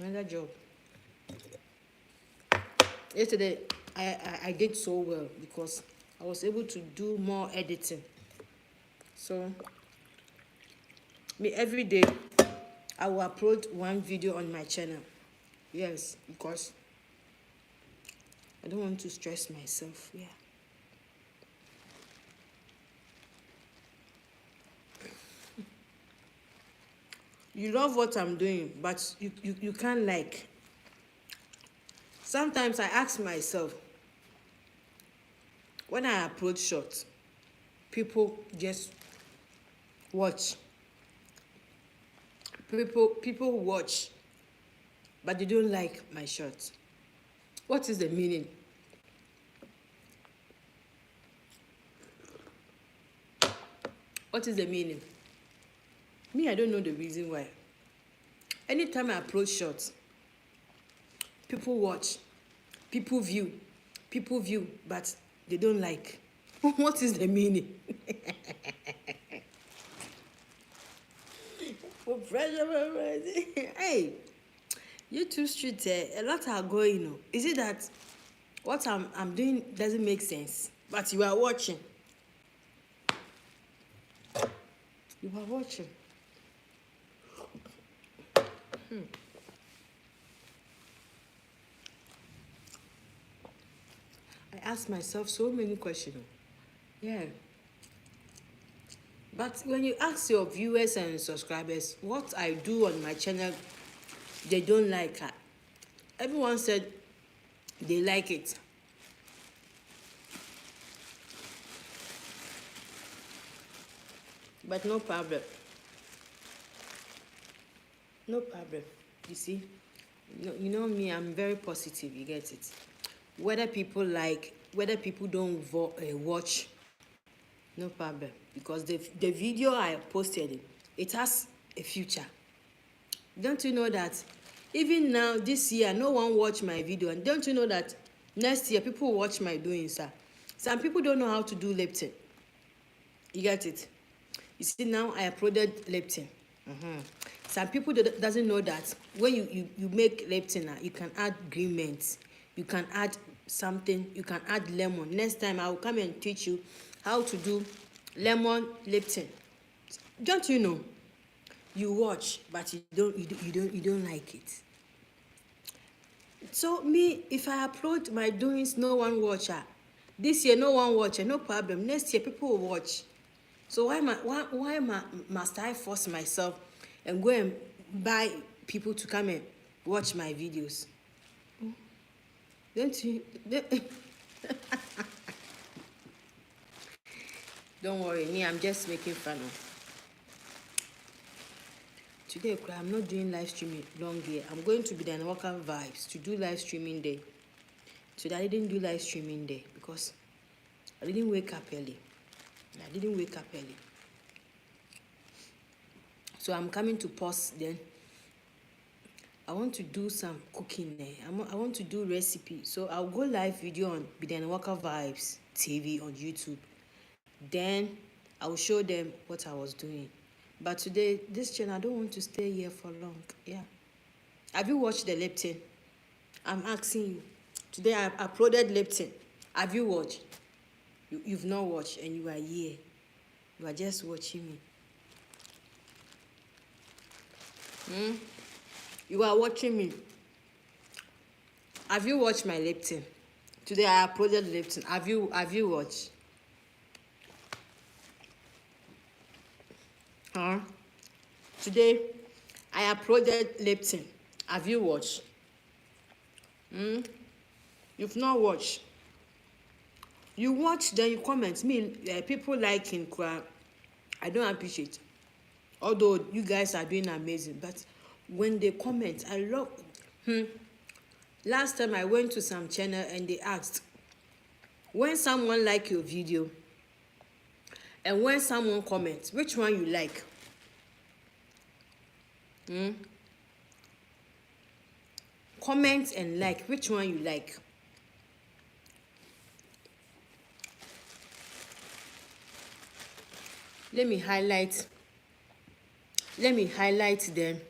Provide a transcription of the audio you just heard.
Another job. Yesterday, I did so well because I was able to do more editing. So, me every day, I will upload one video on my channel. Yes, because I don't want to stress myself. Yeah. You love what I'm doing, but you can't like. Sometimes I ask myself, when I upload shorts, people just watch. People watch, but they don't like my shorts. What is the meaning? What is the meaning? Me, I don't know the reason why. Anytime I upload shorts, people watch, people view, but they don't like. What is the meaning? Hey, YouTube street, a lot are going. Is it that what I'm doing doesn't make sense, but you are watching? You are watching. I ask myself so many questions. Yeah. But when you ask your viewers and subscribers what I do on my channel, they don't like it. Everyone said they like it. But no problem. No problem. You see, you know me, I'm very positive, you get it. Whether people like, whether people don't watch, no problem. Because the video I posted, it has a future. Don't you know that even now, this year, no one watch my video? And don't you know that next year, people will watch my doings, sir? Some people don't know how to do lifting. You get it? You see, now I uploaded lifting. Some people doesn't know that when you make lifting, you can add green mint, you can add something, you can add lemon. Next time I will come and teach you how to do lemon lifting. Don't you know? You watch, but you don't like it. So me, if I upload my doings, no one watch. This year, no one watch. No problem. Next year, people will watch. So why must I force myself and go and buy people to come and watch my videos? Don't you? Don't worry, me, I'm just making fun of. Today, I'm not doing live streaming long here. I'm going to Bedianawalkerdoings to do live streaming day. Today, I didn't do live streaming day because I didn't wake up early. So I'm coming to pause then. I want to do some cooking there. I want to do recipe. So I'll go live video on Bedianawalkerdoings TV on YouTube. Then I'll show them what I was doing. But today, this channel, I don't want to stay here for long. Yeah. Have you watched the lifting? I'm asking you. Today I uploaded lifting. Have you watched? You've not watched and you are here. You are just watching me. You are watching me. Have you watched my lifting? Today I uploaded lifting. Have you watched? Today I uploaded lifting. Have you watched? You've not watched. You watch, then you comment. Me, people liking crap, I don't appreciate. Although you guys are doing amazing, but when they comment, I love. Last time I went to some channel and they asked, when someone like your video and when someone comments, which one you like? Comment and like, which one you like? Let me highlight them